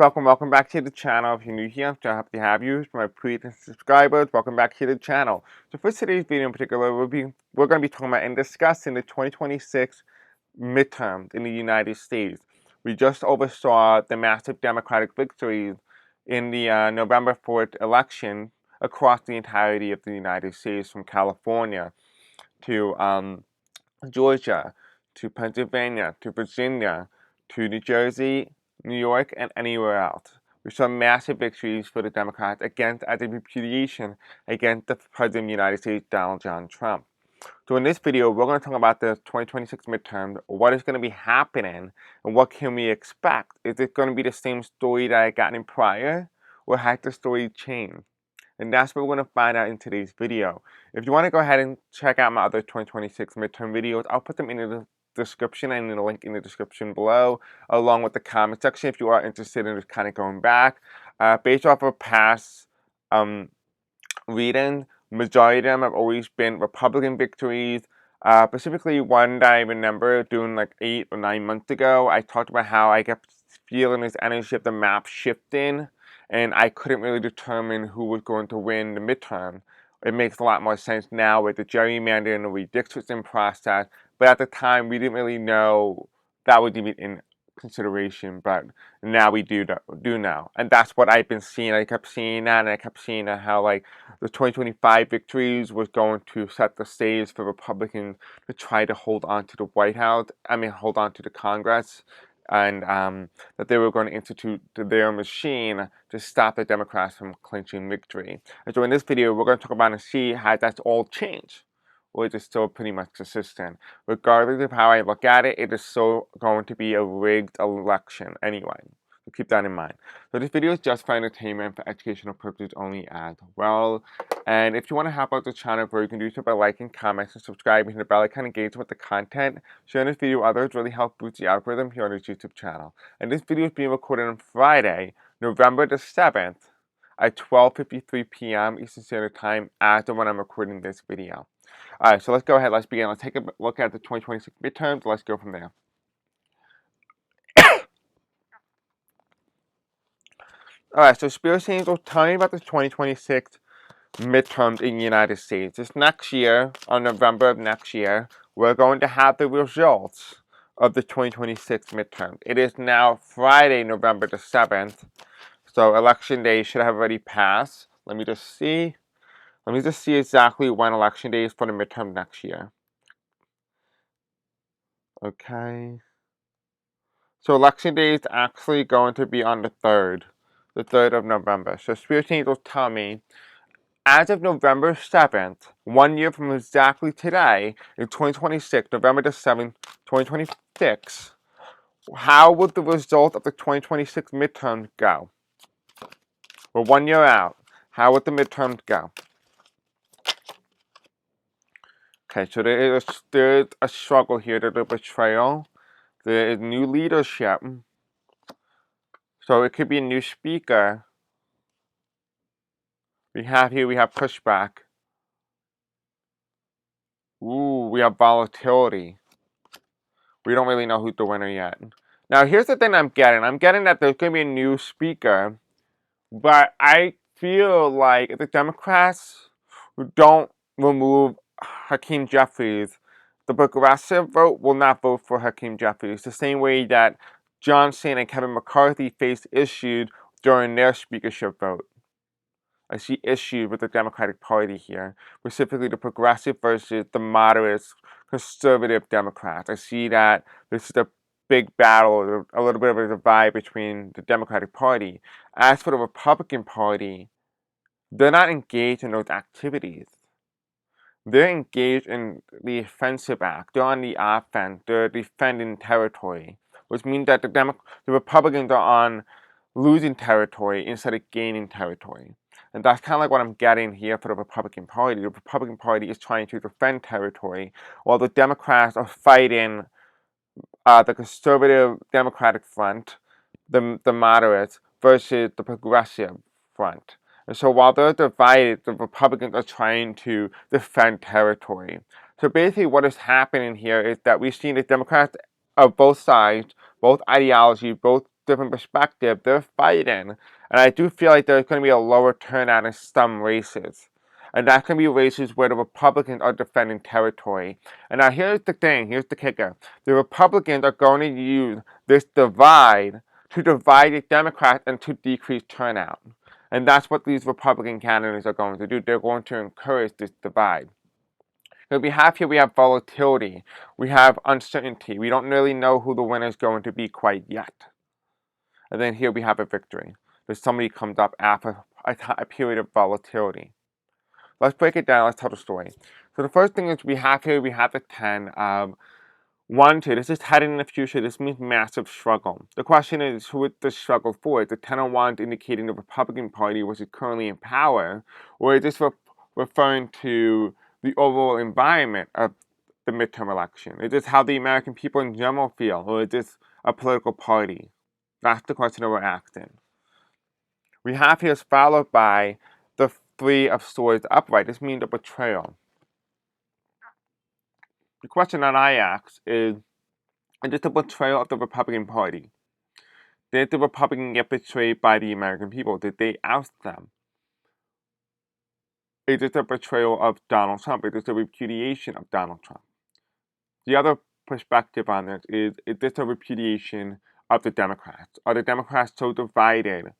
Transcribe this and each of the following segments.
Welcome back to the channel. If you're new here, I'm so happy to have you. For my previous subscribers, welcome back to the channel. So for today's video in particular, we're going to be talking about and discussing the 2026 midterms in the United States. We just oversaw the massive Democratic victories in the November 4th election across the entirety of the United States, from California to Georgia, to Pennsylvania, to Virginia, to New Jersey, New York, and anywhere else. We saw massive victories for the Democrats as a repudiation against the President of the United States, Donald John Trump. So in this video, we're going to talk about the 2026 midterm, what is going to be happening, and what can we expect. Is it going to be the same story that I got in prior, or has the story changed? And that's what we're going to find out in today's video. If you want to go ahead and check out my other 2026 midterm videos, I'll put them in the description and in the link in the description below, along with the comment section if you are interested in just kind of going back. Based off of past reading, majority of them have always been Republican victories. Specifically one that I remember doing like 8 or 9 months ago, I talked about how I kept feeling this energy of the map shifting, and I couldn't really determine who was going to win the midterm. It makes a lot more sense now with the gerrymandering and the redistricting process, but at the time we didn't really know that was even in consideration, but now we do now. And that's what I've been seeing. I kept seeing that, and I kept seeing how like the 2025 victories was going to set the stage for Republicans to try to hold on to the White House, hold on to the Congress, and that they were going to institute their machine to stop the Democrats from clinching victory. And so in this video, we're going to talk about and see how that's all changed, or is it still pretty much consistent? Regardless of how I look at it, it is still going to be a rigged election anyway. So keep that in mind. So this video is just for entertainment, for educational purposes only as well. And if you want to help out the channel, bro, you can do so by liking, comments, and subscribing to the bell icon, engaging with the content. Sharing this video with others really helps boost the algorithm here on this YouTube channel. And this video is being recorded on Friday, November the 7th at 12:53 p.m. Eastern Standard Time as of when I'm recording this video. Alright, so let's go ahead, let's begin. Let's take a look at the 2026 midterms. Let's go from there. Alright, so Spirit Angel, tell me about the 2026 midterms in the United States. This next year, on November of next year, we're going to have the results of the 2026 midterms. It is now Friday, November the 7th, so election day should have already passed. Let me just see exactly when election day is for the midterm next year. Okay. So election day is actually going to be on the 3rd of November. So Spirit Angels tell me, as of November 7th, 1 year from exactly today, in 2026, November the 7th, 2026, how would the result of the 2026 midterms go? We're 1 year out. How would the midterms go? Okay, so there's a struggle here. There's a betrayal. There is new leadership. So it could be a new speaker. We have pushback. Ooh, we have volatility. We don't really know who's the winner yet. Now, here's the thing I'm getting. I'm getting that there's going to be a new speaker, but I feel like if the Democrats don't remove Hakeem Jeffries, the progressive vote will not vote for Hakeem Jeffries, the same way that Johnson and Kevin McCarthy faced issues during their speakership vote. I see issues with the Democratic Party here, specifically the progressive versus the moderate conservative Democrats. I see that this is a big battle, a little bit of a divide between the Democratic Party. As for the Republican Party, they're not engaged in those activities. They're engaged in the offensive act. They're on the offense. They're defending territory, which means that the Republicans are on losing territory instead of gaining territory. And that's kind of like what I'm getting here for the Republican Party. The Republican Party is trying to defend territory, while the Democrats are fighting the conservative Democratic front, the moderates, versus the progressive front. And so while they're divided, the Republicans are trying to defend territory. So basically what is happening here is that we've seen the Democrats of both sides, both ideology, both different perspective, they're fighting. And I do feel like there's going to be a lower turnout in some races. And that's going to be races where the Republicans are defending territory. And now here's the thing, here's the kicker. The Republicans are going to use this divide to divide the Democrats and to decrease turnout. And that's what these Republican candidates are going to do. They're going to encourage this divide. So we have here, we have volatility. We have uncertainty. We don't really know who the winner is going to be quite yet. And then here we have a victory. There's somebody comes up after a period of volatility. Let's break it down. Let's tell the story. So the first thing is we have here, we have the 10. 1, 2, this is heading in the future. This means massive struggle. The question is, who is the struggle for? Is the 10 of Wands indicating the Republican Party, which is currently in power, or is this referring to the overall environment of the midterm election? Is this how the American people in general feel, or is this a political party? That's the question that we're asking. We have here is followed by the 3 of Swords upright. This means a betrayal. The question that I ask is this a betrayal of the Republican Party? Did the Republicans get betrayed by the American people? Did they oust them? Is this a betrayal of Donald Trump? Is this a repudiation of Donald Trump? The other perspective on this is this a repudiation of the Democrats? Are the Democrats so divided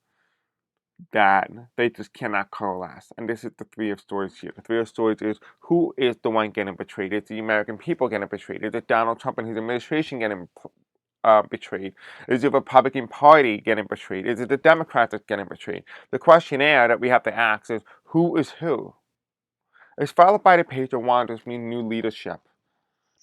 that they just cannot coalesce? And this is the 3 of Swords here. The 3 of Swords is who is the one getting betrayed? Is the American people getting betrayed? Is it Donald Trump and his administration getting betrayed? Is the Republican Party getting betrayed? Is it the Democrats that's getting betrayed? The questionnaire that we have to ask is who is who? It's followed by the Page of Wands, which means new leadership.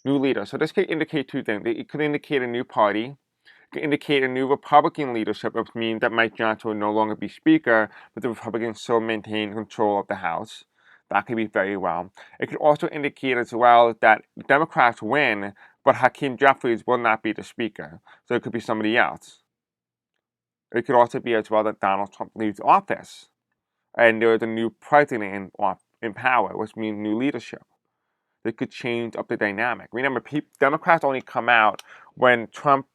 New leader. So this could indicate 2 things. It could indicate a new party. It could indicate a new Republican leadership, which means that Mike Johnson will no longer be Speaker, but the Republicans still maintain control of the House. That could be very well. It could also indicate as well that the Democrats win, but Hakeem Jeffries will not be the Speaker. So it could be somebody else. It could also be as well that Donald Trump leaves office, and there is a new president in power, which means new leadership. It could change up the dynamic. Remember, Democrats only come out when Trump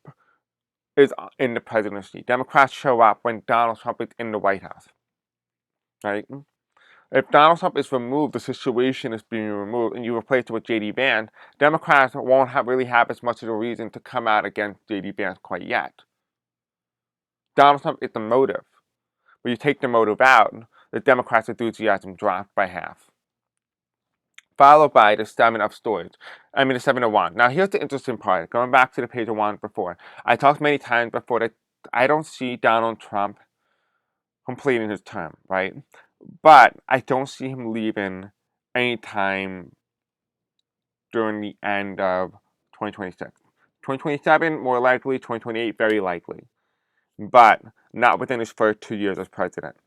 is in the presidency. Democrats show up when Donald Trump is in the White House. Right? If Donald Trump is removed, the situation is being removed, and you replace it with J.D. Vance, Democrats won't really have as much of a reason to come out against J.D. Vance quite yet. Donald Trump is the motive. When you take the motive out, the Democrats' enthusiasm drops by half. Followed by the 7 of Swords. The 7 of Wands. Now here's the interesting part. Going back to the Page of Wands before. I talked many times before that I don't see Donald Trump completing his term, right? But I don't see him leaving anytime during the end of 2026. 2027, more likely. 2028, very likely. But not within his first 2 years as president.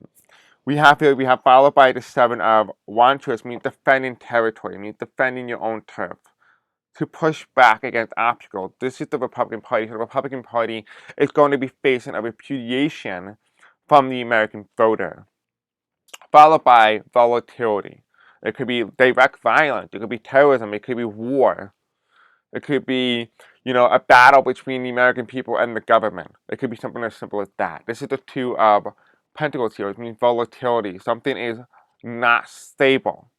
We have followed by the 7 of Wands, which means defending territory, means defending your own turf. To push back against obstacles. This is the Republican Party. So the Republican Party is going to be facing a repudiation from the American voter. Followed by volatility. It could be direct violence. It could be terrorism. It could be war. It could be, a battle between the American people and the government. It could be something as simple as that. This is the 2 of Pentacles here. It means volatility. Something is not stable.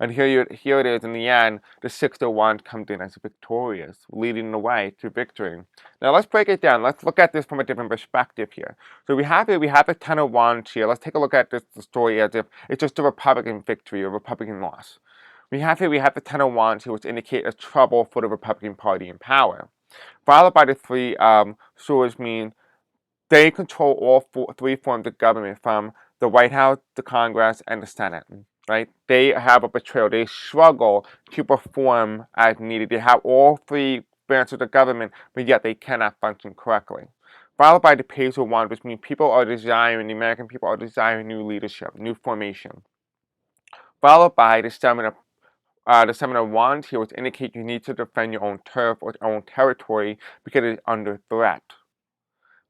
And here it is in the end, the 6 of Wands comes in as victorious, leading the way to victory. Now let's break it down. Let's look at this from a different perspective here. So we have the 10 of Wands here. Let's take a look at the story as if it's just a Republican victory, a Republican loss. We have the 10 of Wands here, which indicate a trouble for the Republican Party in power. Followed by the 3 Swords mean they control all 3 forms of government, from the White House, the Congress, and the Senate. Right? They have a betrayal. They struggle to perform as needed. They have all 3 branches of government, but yet they cannot function correctly. Followed by the Page of Wands, which means the American people are desiring new leadership, new formation. Followed by the 7 of Wands here, which indicate you need to defend your own turf or your own territory because it is under threat.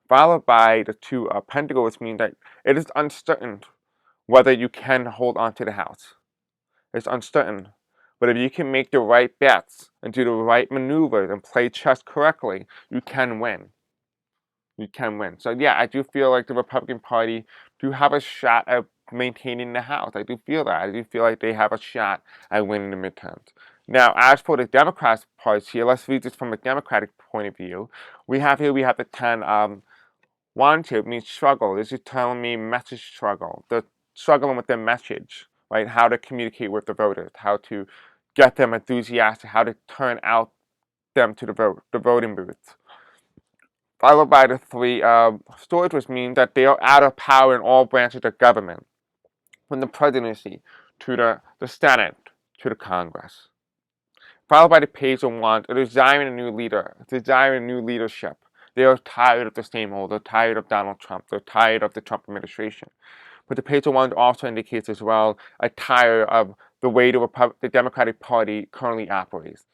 Followed by the 2 of Pentacles, which means that it is uncertain whether you can hold on to the house. It's uncertain. But if you can make the right bets and do the right maneuvers and play chess correctly, you can win. you can win. So yeah, I do feel like the Republican Party do have a shot at maintaining the House. I do feel that. I do feel like they have a shot at winning the midterms. Now, as for the Democrats' parts here, let's read this from a Democratic point of view. We have the 10 one to means struggle. This is telling me message struggle. They're struggling with their message, right? How to communicate with the voters, how to get them enthusiastic, how to turn out them to the voting booth. Followed by the 3 stories, which means that they are out of power in all branches of government, from the presidency to the Senate to the Congress. Followed by the page of wands, they're desiring a new leader, desiring new leadership. They are tired of the same old. They're tired of Donald Trump. They're tired of the Trump administration. But the page of wands also indicates as well a tire of the way the Democratic Party currently operates.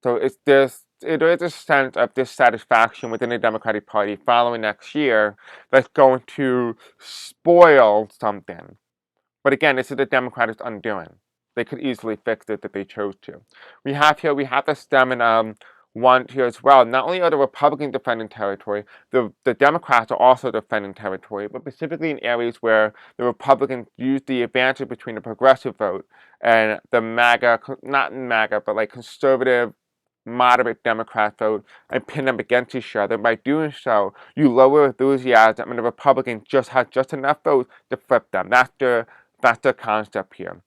So there is a sense of dissatisfaction within the Democratic Party following next year that's going to spoil something. But again, this is the Democrats' undoing. They could easily fix it if they chose to. We have the stem and one here as well. Not only are the Republicans defending territory, the Democrats are also defending territory, but specifically in areas where the Republicans use the advantage between the progressive vote and the MAGA, not MAGA, but like conservative, moderate Democrat vote and pin them against each other. By doing so, you lower enthusiasm, and the Republicans just have just enough votes to flip them. That's the concept here.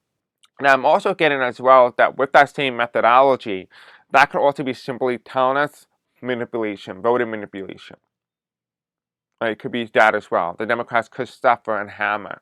Now, I'm also getting as well that with that same methodology, that could also be simply telling us manipulation, voting manipulation. It could be that as well. The Democrats could suffer and hammer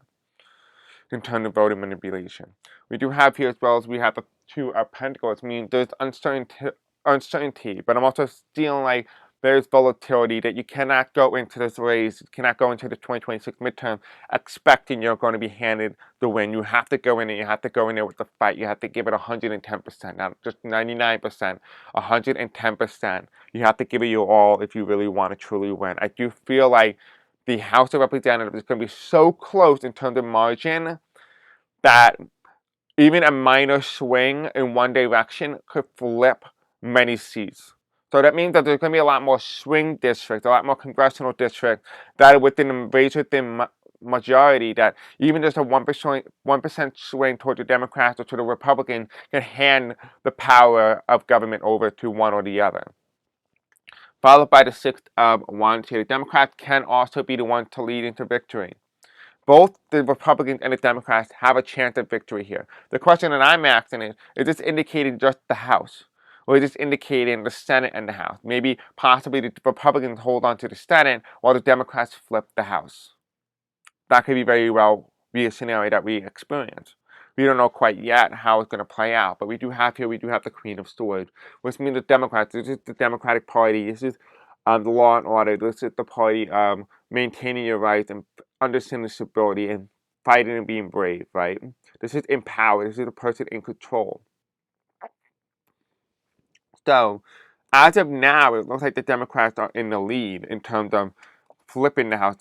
in terms of voting manipulation. We do have here as well as we have the 2 pentacles, meaning there's uncertainty, but I'm also feeling like there's volatility, that you cannot go into this race, you cannot go into the 2026 midterm expecting you're going to be handed the win. You have to go in and you have to go in there with the fight. You have to give it 110%, not just 99%, 110%. You have to give it your all if you really want to truly win. I do feel like the House of Representatives is going to be so close in terms of margin that even a minor swing in one direction could flip many seats. So that means that there's going to be a lot more swing districts, a lot more congressional districts that are within the razor-thin majority, that even just a 1% swing toward the Democrats or to the Republicans can hand the power of government over to one or the other. Followed by the 6th wands here. The Democrats can also be the ones to lead into victory. Both the Republicans and the Democrats have a chance at victory here. The question that I'm asking is this indicating just the House? Or is this indicating the Senate and the House? Maybe possibly the Republicans hold on to the Senate while the Democrats flip the House. That could very well be a scenario that we experience. We don't know quite yet how it's going to play out, but we do have the Queen of Swords, which means the Democrats, this is the Democratic Party, this is the law and order, this is the party maintaining your rights and understanding stability and fighting and being brave, right? This is in power, this is the person in control. So, as of now, it looks like the Democrats are in the lead in terms of flipping the House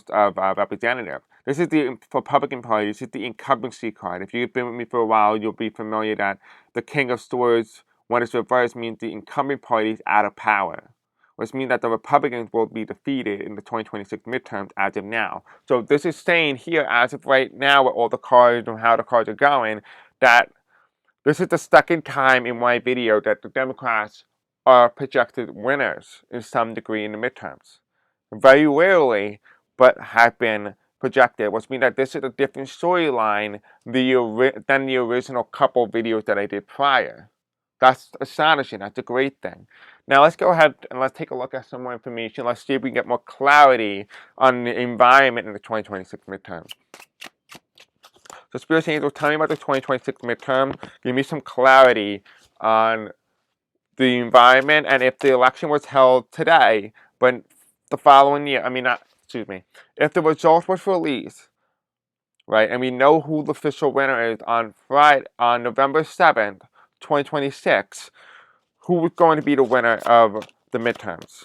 of Representatives. This is the Republican Party. This is the incumbency card. If you've been with me for a while, you'll be familiar that the King of Swords, when it's reversed, means the incumbent party is out of power, which means that the Republicans will be defeated in the 2026 midterms as of now. So this is saying here, as of right now, with all the cards and how the cards are going, that this is the second time in my video that the Democrats are projected winners in some degree in the midterms. Very rarely, but have been projected, which means that this is a different storyline than the original couple videos that I did prior. That's astonishing. That's a great thing. Now let's go ahead and let's take a look at some more information. Let's see if we can get more clarity on the environment in the 2026 midterm. So Spirit Angels, tell me about the 2026 midterm. Give me some clarity on the environment, and if the election was held today, but the following year, if the results was released, right, and we know who the official winner is on November 7th, 2026, who is going to be the winner of the midterms?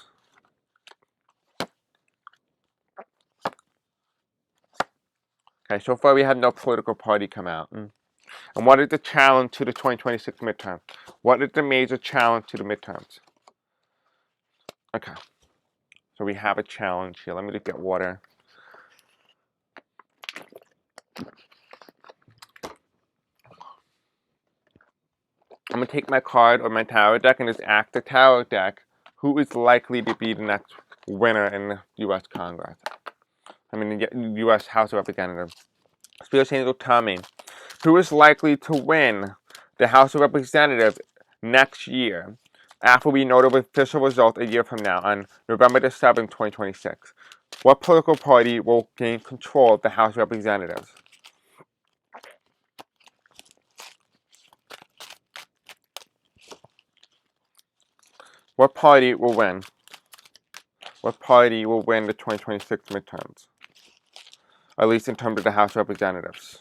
Okay, so far we have no political party come out. And what is the challenge to the 2026 midterm? What is the major challenge to the midterms? Okay. So we have a challenge here. Let me just get water. I'm going to take my card or my tarot deck and just act the tarot deck. Who is likely to be the next winner in the U.S. Congress? I mean, the U.S. House of Representatives. Spirit Angel, tell me, who is likely to win the House of Representatives next year after we know the official result a year from now on November the 7th, 2026? What political party will gain control of the House of Representatives? What party will win? What party will win the 2026 midterms? At least in terms of the House of Representatives.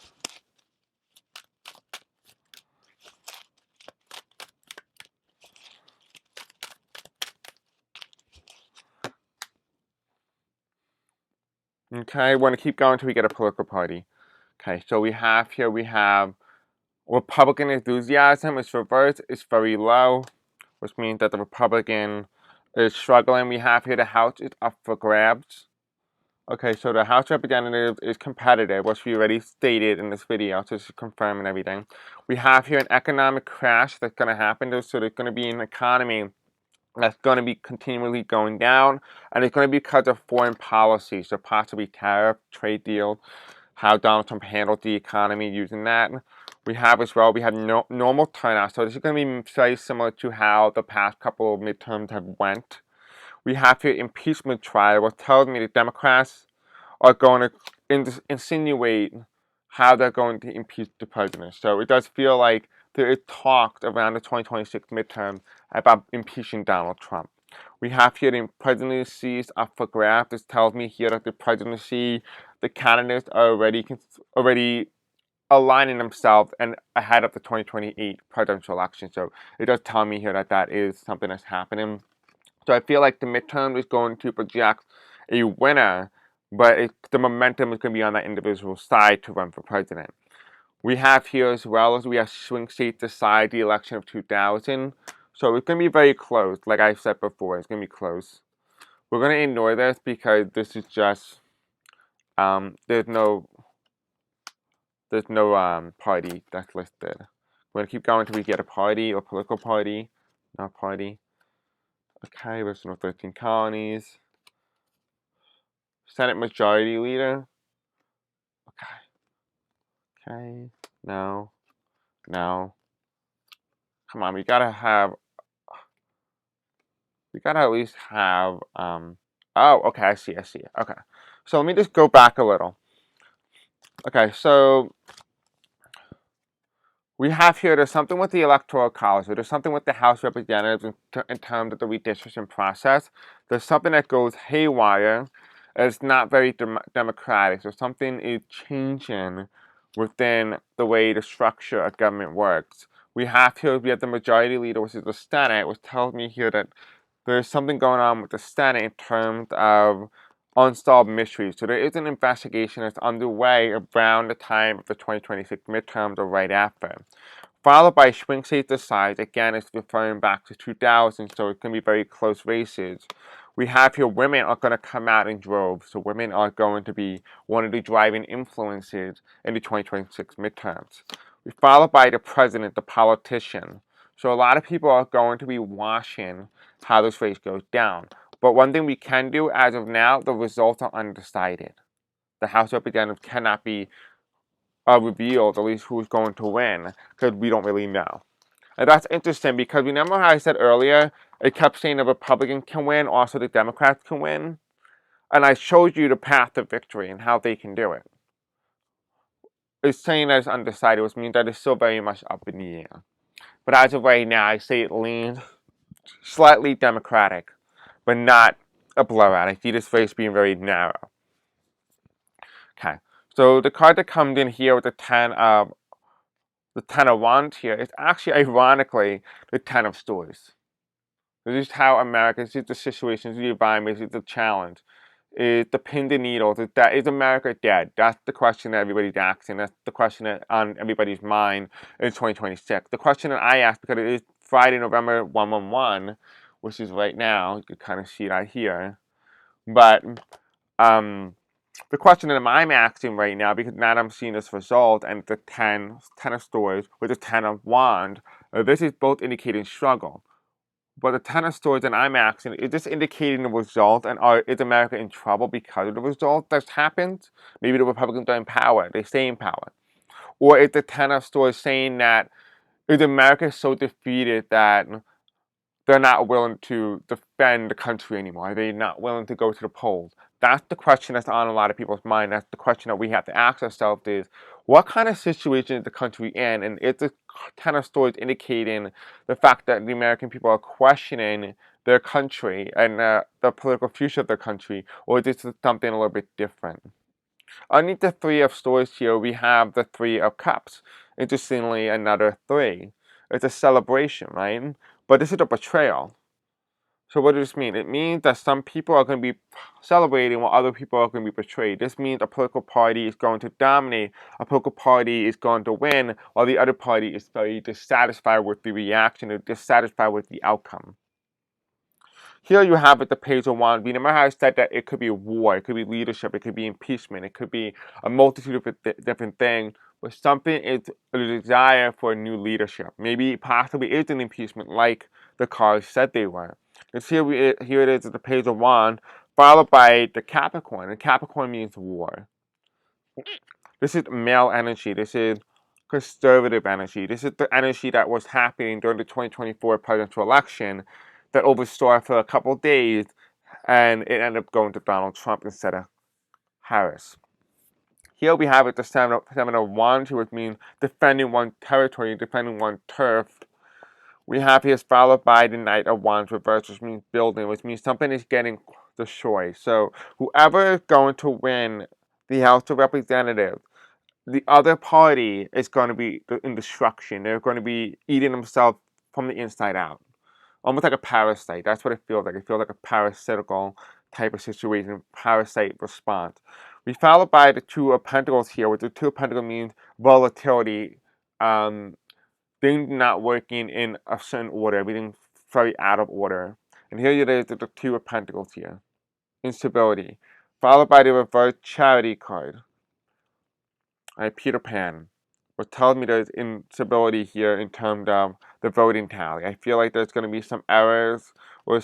Okay, I want to keep going until we get a political party. Okay, so we have Republican enthusiasm is reversed, it's very low, which means that the Republican is struggling. We have here the House is up for grabs. Okay, so the House of Representatives is competitive, which we already stated in this video, so just confirming everything. We have here an economic crash that's going to happen, so there's going to be an economy that's going to be continually going down, and it's going to be because of foreign policy, so possibly tariff, trade deal, how Donald Trump handled the economy using that. We have as well, we have normal turnout, so this is going to be very similar to how the past couple of midterms have went. We have here impeachment trial, which tells me the Democrats are going to insinuate how they're going to impeach the president. So it does feel like there is talk around the 2026 midterm about impeaching Donald Trump. We have here the presidency is up for grabs. This tells me here that the presidency, the candidates are already aligning themselves and ahead of the 2028 presidential election. So it does tell me here that that is something that's happening. So I feel like the midterm is going to project a winner, but the momentum is going to be on that individual side to run for president. We have here as well as we have swing states decide the election of 2000. So it's going to be very close. Like I said before, it's going to be close. We're going to ignore this because this is just, there's no party that's listed. We're going to keep going until we get a party or political party. Not party. Okay, original 13 colonies. Senate Majority Leader. Okay. No. No. Come on, we gotta at least have, oh, okay, I see. Okay. So let me just go back a little. Okay, so we have here, there's something with the Electoral College, there's something with the House of Representatives in terms of the redistricting process. There's something that goes haywire. It's not very democratic, so something is changing within the way the structure of government works. We have the majority leader, which is the Senate, which tells me here that there's something going on with the Senate in terms of unsolved mysteries. So there is an investigation that's underway around the time of the 2026 midterms or right after. Followed by swing state decides, again it's referring back to 2000, so it's going to be very close races. We have here women are going to come out in droves, so women are going to be one of the driving influences in the 2026 midterms. We followed by the president, the politician. So a lot of people are going to be watching how this race goes down. But one thing we can do as of now, the results are undecided. The House of Representatives cannot be revealed, at least who's going to win, because we don't really know. And that's interesting because remember how I said earlier, it kept saying the Republican can win, also the Democrats can win? And I showed you the path to victory and how they can do it. It's saying that it's undecided, which means that it's still very much up in the air. But as of right now, I say it leans slightly Democratic, but not a blowout. I see this race being very narrow. Okay, so the card that comes in here with the 10 of Wands here is actually, ironically, the 10 of Swords. This is how America sees the situation, the environment, is the challenge. Is the pin the needles? Is America dead? That's the question that everybody's asking. That's the question that on everybody's mind in 2026. The question that I ask, because it is Friday, November 111, which is right now, you can kind of see that here. But the question that I'm asking right now, because now I'm seeing this result and the 10 of swords with the 10 of wand, this is both indicating struggle. But the 10 of swords that I'm asking, is this indicating the result, and is America in trouble because of the result that's happened? Maybe the Republicans are in power, they stay in power. Or is the 10 of swords saying that, is America so defeated that they're not willing to defend the country anymore? Are they not willing to go to the polls? That's the question that's on a lot of people's mind. That's the question that we have to ask ourselves is, what kind of situation is the country in? And is the 10 of swords indicating the fact that the American people are questioning their country and the political future of their country? Or is this something a little bit different? Underneath the three of swords here, we have the three of cups. Interestingly, another three. It's a celebration, right? But this is a betrayal. So what does this mean? It means that some people are going to be celebrating while other people are going to be betrayed. This means a political party is going to dominate, a political party is going to win, while the other party is very dissatisfied with the reaction, or dissatisfied with the outcome. Here you have it, the page of wands. Remember how I said that it could be war, it could be leadership, it could be impeachment, it could be a multitude of different things. But something is a desire for new leadership. Maybe possibly is an impeachment, like the cards said they were. Because here it is at the page of wands, followed by the Capricorn. And Capricorn means war. This is male energy. This is conservative energy. This is the energy that was happening during the 2024 presidential election that oversaw for a couple of days, and it ended up going to Donald Trump instead of Harris. Here we have it, the seven of wands, which means defending one territory, defending one turf. We have here followed by the Knight of Wands reversed, which means building, which means something is getting destroyed. So whoever is going to win the House of Representatives, the other party is going to be in destruction. They're going to be eating themselves from the inside out. Almost like a parasite. That's what it feels like. It feels like a parasitical type of situation, parasite response. We followed by the Two of Pentacles here, which the Two of Pentacles means volatility, things not working in a certain order, everything very out of order. And here it is, the Two of Pentacles here. Instability. Followed by the reverse Charity card. Peter Pan, what tells me there's instability here in terms of the voting tally. I feel like there's going to be some errors or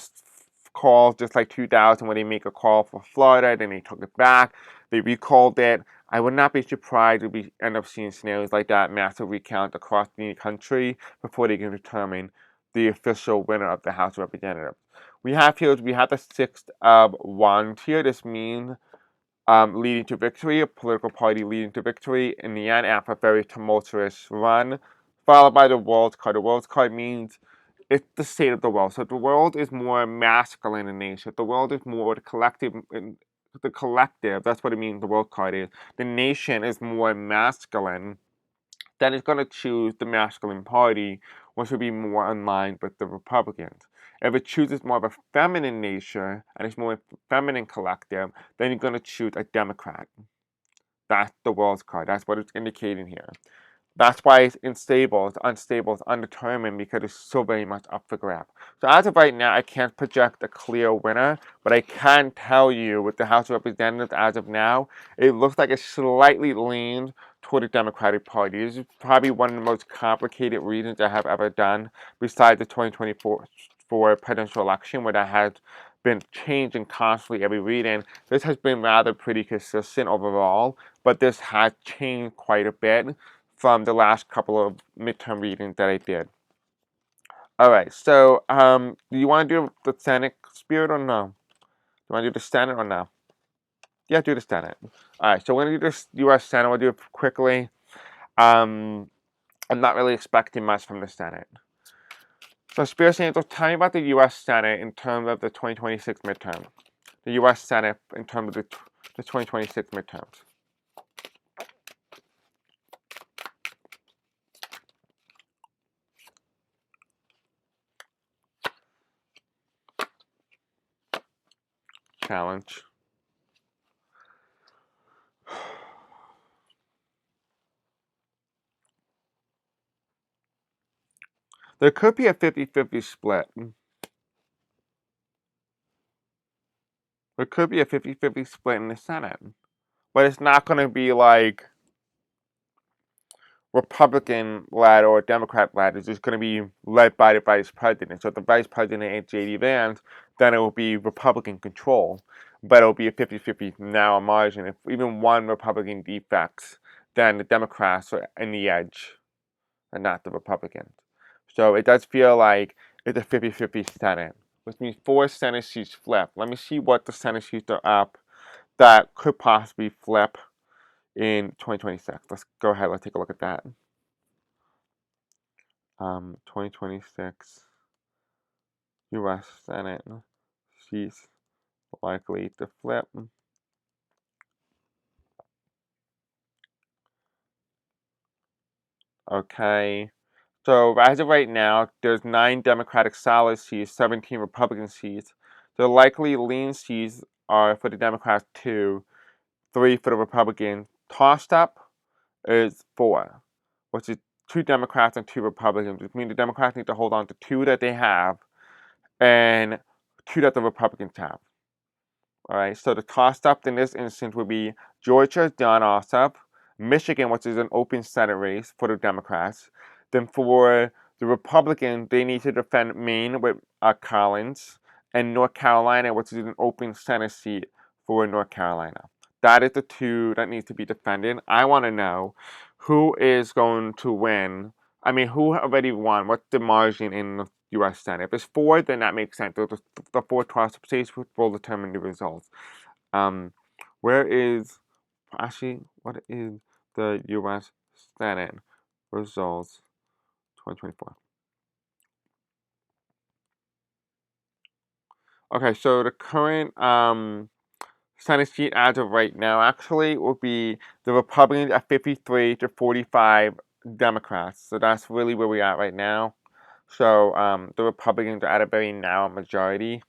calls, just like 2000 when they make a call for Florida, then they took it back, they recalled it. I would not be surprised if we end up seeing scenarios like that, massive recount across the country before they can determine the official winner of the House of Representatives. We have the Six of Wands here. This means leading to victory, a political party leading to victory in the end after a very tumultuous run, followed by the World card. The World card means it's the state of the world. So the world is more masculine in nature. The world is more the collective, that's what it means the World card is. The nation is more masculine, then it's going to choose the masculine party, which would be more in line with the Republicans. If it chooses more of a feminine nature and it's more feminine collective, then you're going to choose a Democrat. That's the World's card. That's what it's indicating here. That's why it's unstable, it's undetermined, because it's so very much up for grabs. So as of right now, I can't project a clear winner, but I can tell you with the House of Representatives as of now, it looks like it slightly leans toward the Democratic Party. This is probably one of the most complicated readings I have ever done, besides the 2024 presidential election, where that has been changing constantly every reading. This has been rather pretty consistent overall, but this has changed quite a bit from the last couple of midterm readings that I did. Alright, so do you want to do the Senate spirit or no? Do you want to do the Senate or no? Yeah, do the Senate. Alright, so we're going to do this US Senate. We'll do it quickly. I'm not really expecting much from the Senate. So Spirit Angels, tell me about the US Senate in terms of the 2026 midterm. The US Senate in terms of the 2026 midterms. Challenge. There could be a 50-50 split. It could be a 50-50 split in the Senate. But it's not going to be like Republican-led or Democrat-led. It's just going to be led by the vice president. So if the vice president is J.D. Vance, then it will be Republican control. But it will be a 50-50 narrow margin. If even one Republican defects, then the Democrats are in the edge and not the Republicans. So it does feel like it's a 50-50 Senate, which means 4 Senate seats flip. Let me see what the Senate seats are up that could possibly flip in 2026. Let's go ahead. Let's take a look at that. 2026 U.S. Senate seats likely to flip. Okay. So as of right now, there's 9 Democratic solid seats, 17 Republican seats. The likely lean seats are for the Democrats 2, 3 for the Republicans. Tossed up is 4, which is 2 Democrats and 2 Republicans, which means the Democrats need to hold on to 2 that they have and 2 that the Republicans have. All right, so the toss-up in this instance would be Georgia, Don Ossoff, Michigan, which is an open Senate race for the Democrats. Then for the Republicans, they need to defend Maine with Collins, and North Carolina, which is an open Senate seat for North Carolina. That is the 2 that needs to be defended. I want to know who is going to win. I mean, who already won? What's the margin in the U.S. Senate? If it's 4, then that makes sense. The 4 toss-up states will determine the results. Where is actually what is the U.S. Senate results 2024? Okay, so the current Senate seat as of right now actually will be the Republicans at 53 to 45 Democrats. So that's really where we are right now. So the Republicans are at a very narrow majority.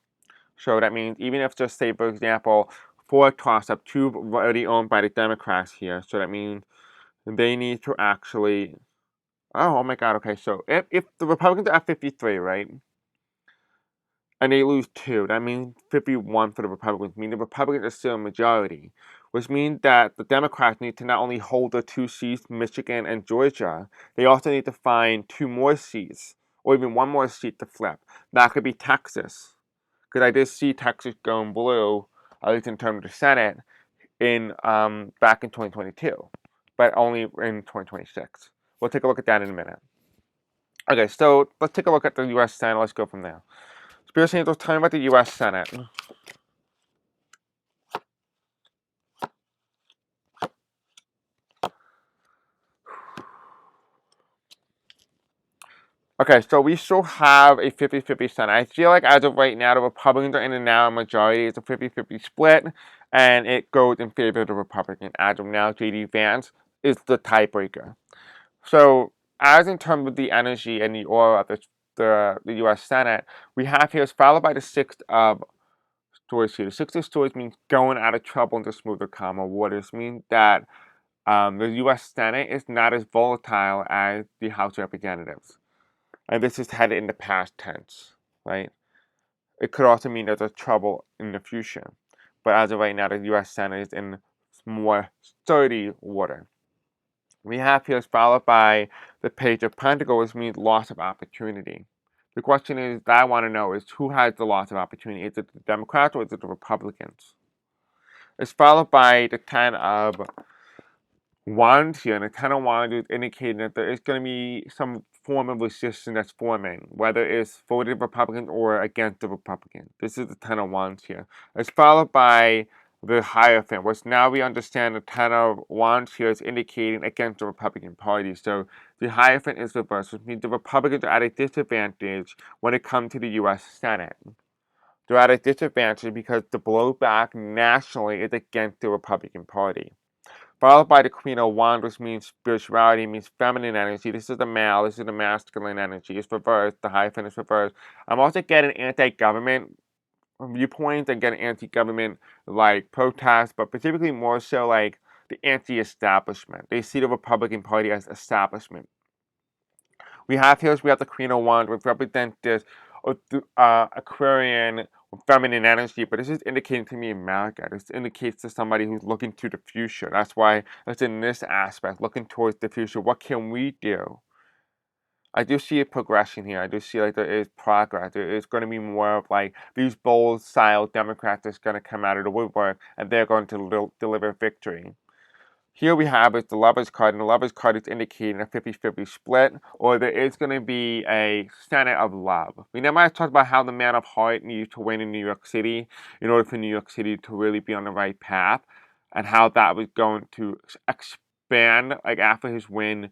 So that means even if just say, for example, 4 toss-up, 2 already owned by the Democrats here. So that means they need to actually. Oh my God. Okay, so if the Republicans are at 53, right, and they lose 2, that means 51 for the Republicans. Meaning the Republicans are still a majority, which means that the Democrats need to not only hold the 2 seats, Michigan and Georgia, they also need to find 2 more seats or even 1 more seat to flip. That could be Texas, because I did see Texas going blue, at least in terms of the Senate, in back in 2022, but only in 2026. We'll take a look at that in a minute. Okay, so let's take a look at the U.S. Senate. Let's go from there. Spears Angels, tell me about the U.S. Senate. Okay, so we still have a 50-50 Senate. I feel like as of right now, the Republicans are in a narrow majority. It's a 50-50 split, and it goes in favor of the Republican. As of now, J.D. Vance is the tiebreaker. So, as in terms of the energy and the aura of the U.S. Senate, we have here is followed by the 6th of stories here. The 6th of stories means going out of trouble into smoother, calmer waters. Means that the U.S. Senate is not as volatile as the House of Representatives. And this is headed in the past tense, right? It could also mean there's a trouble in the future. But as of right now, the U.S. Senate is in more sturdy water. We have here is followed by the page of Pentacles, which means loss of opportunity. The question is that I want to know is who has the loss of opportunity? Is it the Democrats or is it the Republicans? It's followed by the 10 of Wands here, and the 10 of Wands is indicating that there is going to be some form of resistance that's forming, whether it's for the Republicans or against the Republicans. This is the 10 of Wands here. It's followed by the Hierophant, which now we understand the 10 of Wands here is indicating against the Republican Party. So the Hierophant is reversed, which means the Republicans are at a disadvantage when it comes to the U.S. Senate. They're at a disadvantage because the blowback nationally is against the Republican Party. Followed by the Queen of Wands, which means spirituality, means feminine energy. This is the male, this is the masculine energy. It's reversed, the Hierophant is reversed. I'm also getting anti-government viewpoints and getting anti-government like protests, but specifically more so like the anti-establishment. They see the Republican Party as establishment. We have the Queen of Wands, which represents this Aquarian feminine energy, but this is indicating to me America. This indicates to somebody who's looking to the future. That's why it's in this aspect, looking towards the future. What can we do? I do see a progression here. I do see like there is progress. There is going to be more of like these bold style Democrats that's going to come out of the woodwork and they're going to deliver victory. Here we have is the Lover's card, and the Lover's card is indicating a 50-50 split, or there is going to be a Senate of love. Remember I talked about how the man of heart needed to win in New York City in order for New York City to really be on the right path, and how that was going to expand, like after his win,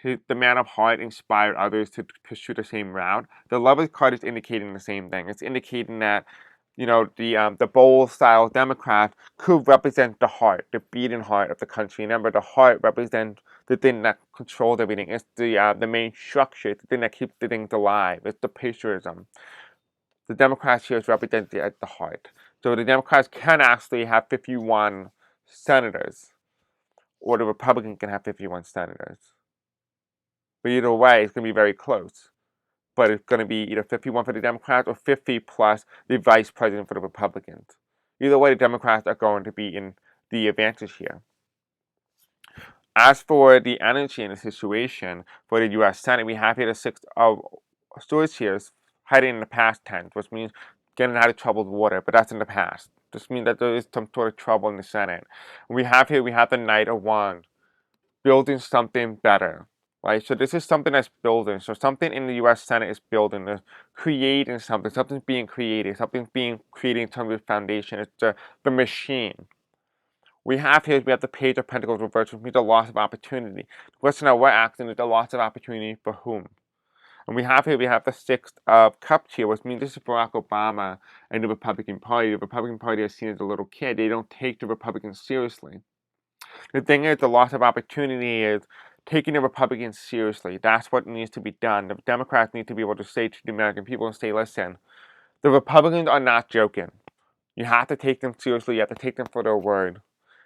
the man of heart inspired others to pursue the same route. The Lover's card is indicating the same thing. It's indicating that, the bold style Democrat could represent the heart, the beating heart of the country. Remember, the heart represents the thing that controls everything. It's the main structure. It's the thing that keeps the things alive. It's the patriotism. The Democrats here is represented at the heart. So the Democrats can actually have 51 senators, or the Republicans can have 51 senators. But either way, it's going to be very close. But it's going to be either 51 for the Democrats or 50 plus the vice president for the Republicans. Either way, the Democrats are going to be in the advantage here. As for the energy in the situation for the U.S. Senate, we have here the Six of Swords here heading in the past tense, which means getting out of troubled water, but that's in the past. This means that there is some sort of trouble in the Senate. We have the Knight of Wands, building something better, right? So this is something that's building. So something in the U.S. Senate is building, there's creating something. Something's being created. Something's being created in terms of foundation. It's the machine. We have the Page of Pentacles reversed, which means the loss of opportunity. The question of what action is the loss of opportunity for whom? And we have the Six of Cups here, which means this is Barack Obama and the Republican Party. The Republican Party is seen as a little kid. They don't take the Republicans seriously. The thing is, the loss of opportunity is taking the Republicans seriously. That's what needs to be done. The Democrats need to be able to say to the American people and say, listen, the Republicans are not joking. You have to take them seriously. You have to take them for their word.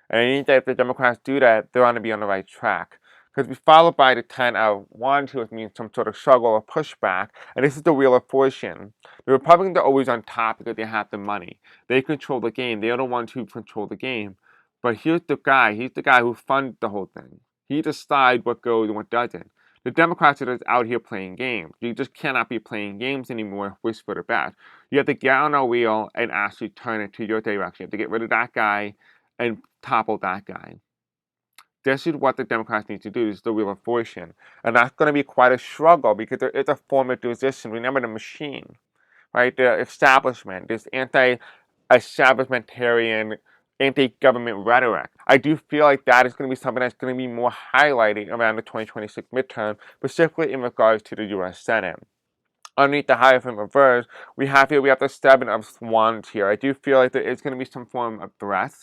And I think that if the Democrats do that, they're going to be on the right track. Because we followed by the 10 of Wands, which means some sort of struggle or pushback. And this is the Wheel of Fortune. The Republicans are always on top because they have the money. They control the game. They are the ones who control the game. But here's the guy. He's the guy who funds the whole thing. He decides what goes and what doesn't. The Democrats are just out here playing games. You just cannot be playing games anymore, wish for the best. You have to get on a wheel and actually turn it to your direction. You have to get rid of that guy and topple that guy. This is what the Democrats need to do. This is the Wheel of Fortune. And that's going to be quite a struggle because there is a form of resistance. Remember the machine, right? The establishment, this anti-establishmentarian, anti-government rhetoric. I do feel like that is going to be something that's going to be more highlighted around the 2026 midterm, specifically in regards to the U.S. Senate. Underneath the Hierophant reverse, we have the Seven of Wands here. I do feel like there is going to be some form of threat.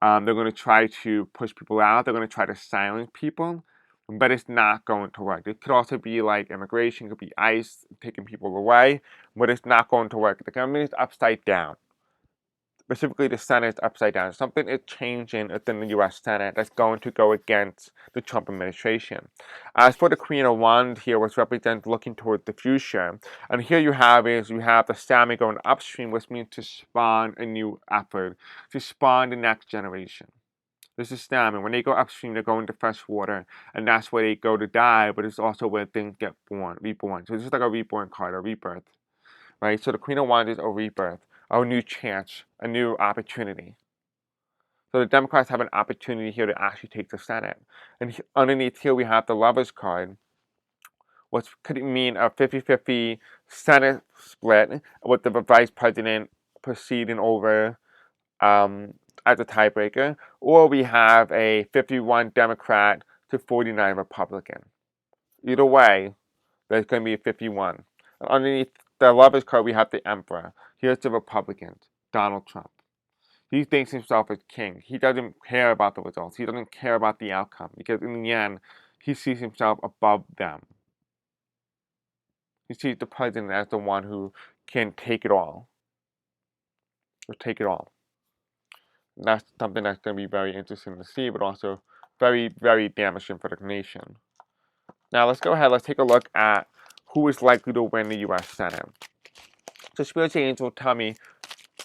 They're going to try to push people out. They're going to try to silence people, but it's not going to work. It could also be like immigration, it could be ICE taking people away, but it's not going to work. The government is upside down. Specifically, the Senate is upside down. Something is changing within the U.S. Senate that's going to go against the Trump administration. As for the Queen of Wands here, which represents looking towards the future, and here you have the salmon going upstream, which means to spawn a new effort, to spawn the next generation. This is salmon. When they go upstream, they go into fresh water, and that's where they go to die, but it's also where things get reborn. So this is like a reborn card, a rebirth, right? So the Queen of Wands is a rebirth, a new chance, a new opportunity. So the Democrats have an opportunity here to actually take the Senate. And underneath here, we have the Lover's card, which could mean a 50-50 Senate split with the vice president proceeding over as a tiebreaker, or we have a 51 Democrat to 49 Republican. Either way, there's going to be a 51. Underneath the Lover's card, we have the Emperor. Here's the Republicans, Donald Trump. He thinks himself as king. He doesn't care about the results. He doesn't care about the outcome because in the end, he sees himself above them. He sees the president as the one who can take it all. Or take it all. And that's something that's going to be very interesting to see, but also very, very damaging for the nation. Now let's go ahead. Let's take a look at who is likely to win the U.S. Senate. So Spirit Angels will tell me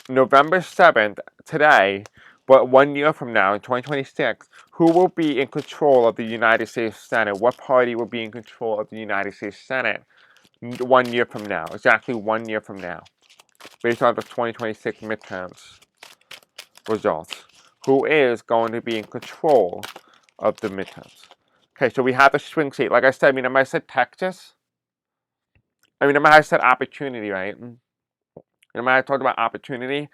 November 7th, today, but 1 year from now, in 2026, who will be in control of the United States Senate? What party will be in control of the United States Senate 1 year from now? Exactly 1 year from now, based on the 2026 midterms results. Who is going to be in control of the midterms? Okay, so we have the swing state. Like I said, remember I said Texas? Remember I said opportunity, right? Remember I talked about opportunity?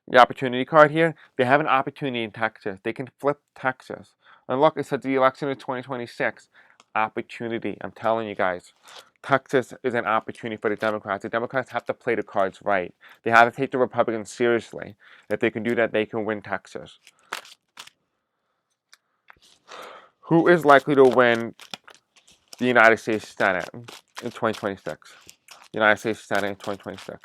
The opportunity card here, they have an opportunity in Texas. They can flip Texas. And look, it says the election of 2026. Opportunity. I'm telling you guys. Texas is an opportunity for the Democrats. The Democrats have to play the cards right. They have to take the Republicans seriously. If they can do that, they can win Texas. Who is likely to win the United States Senate in 2026? United States Senate in 2026.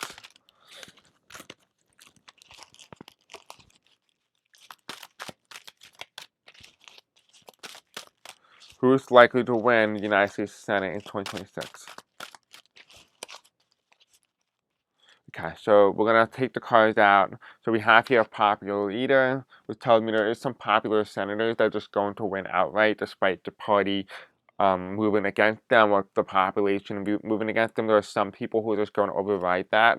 Who's likely to win the United States Senate in 2026? Okay, so we're gonna take the cards out. So we have here a popular leader, which tells me there is some popular senators that are just going to win outright, despite the party moving against them or the population moving against them. There are some people who are just going to override that.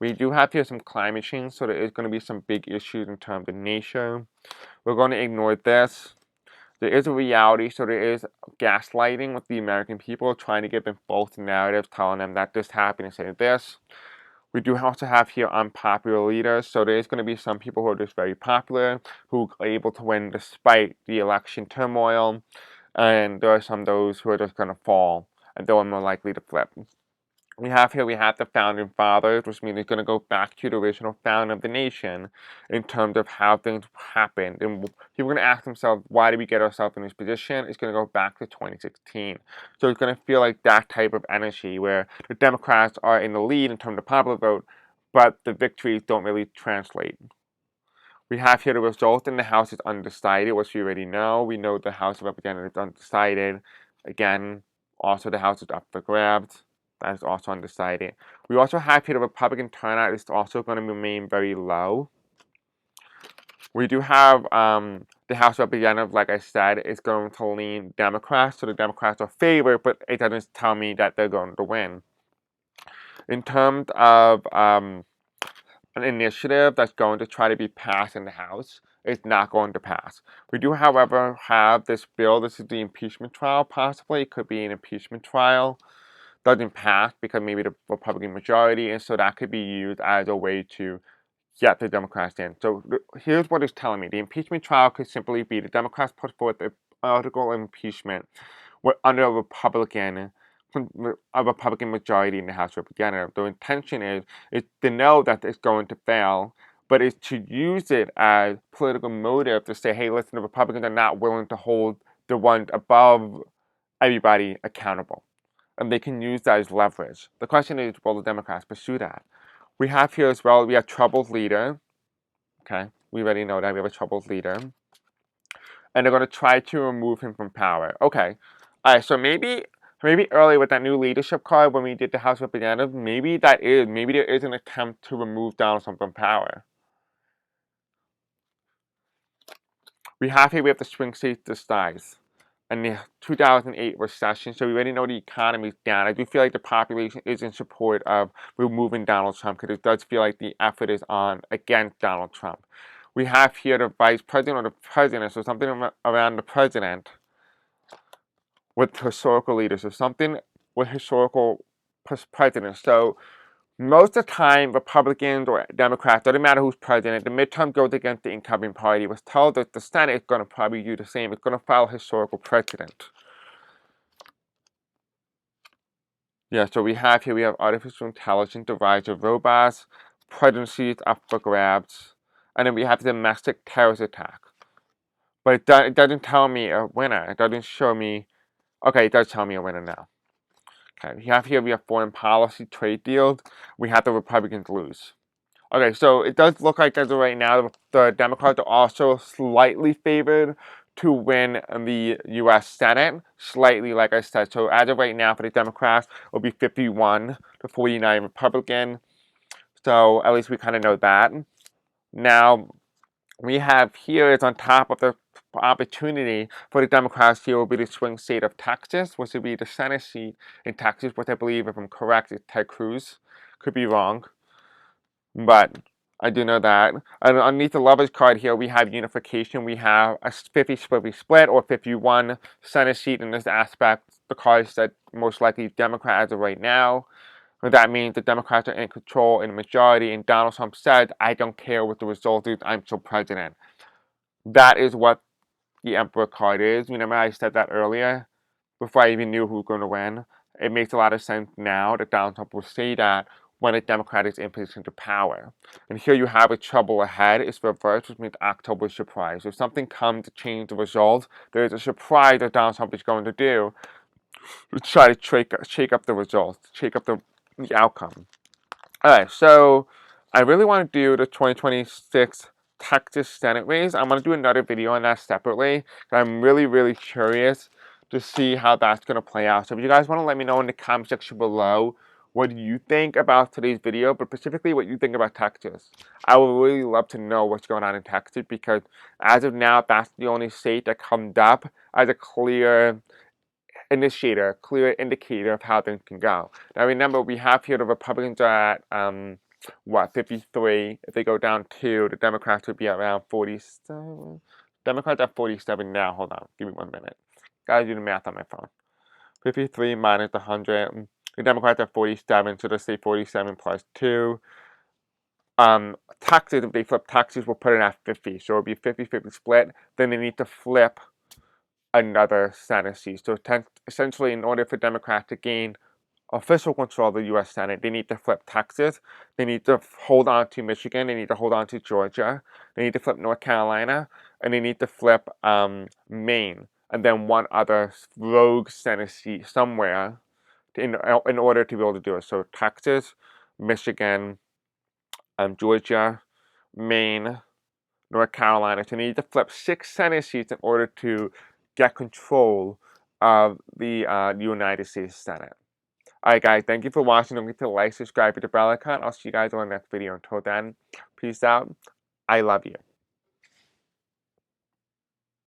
We do have here some climate change, so there is going to be some big issues in terms of nature. We're going to ignore this. There is a reality, so there is gaslighting with the American people, trying to give them false narratives, telling them that this happened instead of this. We do also have here unpopular leaders, so there is going to be some people who are just very popular, who are able to win despite the election turmoil, and there are some those who are just going to fall, and they're more likely to flip. We have the founding fathers, which means it's going to go back to the original founding of the nation in terms of how things happened. And people are going to ask themselves, why did we get ourselves in this position? It's going to go back to 2016. So it's going to feel like that type of energy where the Democrats are in the lead in terms of popular vote, but the victories don't really translate. We have here the result in the House is undecided, which we already know. We know the House of Representatives is undecided. Again, also the House is up for grabs. That is also undecided. We also have here the Republican turnout is also going to remain very low. We do have the House of Representatives, like I said, is going to lean Democrats. So the Democrats are favored, but it doesn't tell me that they're going to win. In terms of an initiative that's going to try to be passed in the House, it's not going to pass. We do, however, have this bill. This is the impeachment trial, possibly. It could be an impeachment trial. Doesn't pass because maybe the Republican majority, and so that could be used as a way to get the Democrats in. So here's what it's telling me. The impeachment trial could simply be the Democrats put forth an article of impeachment under a Republican majority in the House of Representatives. The intention is to know that it's going to fail, but it's to use it as political motive to say, hey, listen, the Republicans are not willing to hold the ones above everybody accountable. And they can use that as leverage. The question is, will the Democrats pursue that? We have here as well, we have troubled leader. Okay, we already know that we have a troubled leader. And they're going to try to remove him from power. Okay, all right, so maybe early with that new leadership card when we did the House of Representatives, maybe there is an attempt to remove Donald Trump from power. We have the swing state disguise and the 2008 recession, so we already know the economy is down. I do feel like the population is in support of removing Donald Trump because it does feel like the effort is on against Donald Trump. We have here the vice president or the president, so something around the president with historical leaders, or something with historical presidents. So most of the time, Republicans or Democrats, doesn't matter who's president, the midterm goes against the incoming party. It was told that the Senate is going to probably do the same. It's going to follow historical precedent. Yeah, so we have artificial intelligence, the rise of robots, presidency is up for grabs, and then we have the domestic terrorist attack. But it doesn't tell me a winner. It doesn't show me. Okay, it does tell me a winner now. Okay, we have foreign policy trade deals. We have the Republicans lose. Okay, so it does look like as of right now, the Democrats are also slightly favored to win the U.S. Senate. Slightly, like I said. So as of right now, for the Democrats, it will be 51 to 49 Republican. So at least we kind of know that. Now, we have here is on top of the opportunity for the Democrats here will be the swing state of Texas, which would be the Senate seat in Texas, which I believe, if I'm correct, is Ted Cruz. Could be wrong, but I do know that. And underneath the lovers card here, we have unification. We have a 50-50 split or 51 Senate seat in this aspect. The card said most likely Democrat as of right now. That means the Democrats are in control in the majority, and Donald Trump said, I don't care what the result is, I'm still president. That is what the Emperor card is. Remember I said that earlier, before I even knew who was going to win. It makes a lot of sense now that Donald Trump will say that when a Democrat is in position to power. And here you have a trouble ahead. It's reversed, which means October surprise. If something comes to change the result, there is a surprise that Donald Trump is going to do to try to shake up the results, shake up the outcome. Alright, so I really want to do the 2026 Texas Senate race. I'm going to do another video on that separately. I'm really curious to see how that's going to play out. So if you guys want to let me know in the comment section below what you think about today's video, but specifically what you think about Texas. I would really love to know what's going on in Texas, because as of now, that's the only state that comes up as a clear initiator, clear indicator of how things can go. Now remember, we have here the Republicans are at, 53. If they go down 2, the Democrats would be around 47. Democrats at 47 now. Hold on, give me 1 minute. Gotta do the math on my phone. 53 minus 100. The Democrats at 47, so let's say 47 plus 2. Taxes, if they flip taxes, we'll put it at 50. So it'll be 50-50 split. Then they need to flip another Senate seat. So essentially, in order for Democrats to gain official control of the U.S. Senate, they need to flip Texas, they need to hold on to Michigan, they need to hold on to Georgia, they need to flip North Carolina, and they need to flip Maine, and then one other rogue Senate seat somewhere in order to be able to do it. So Texas, Michigan, Georgia, Maine, North Carolina. So they need to flip 6 Senate seats in order to get control of the United States Senate. Alright guys, thank you for watching. Don't forget to like, subscribe, hit the bell icon. I'll see you guys on the next video. Until then, peace out. I love you.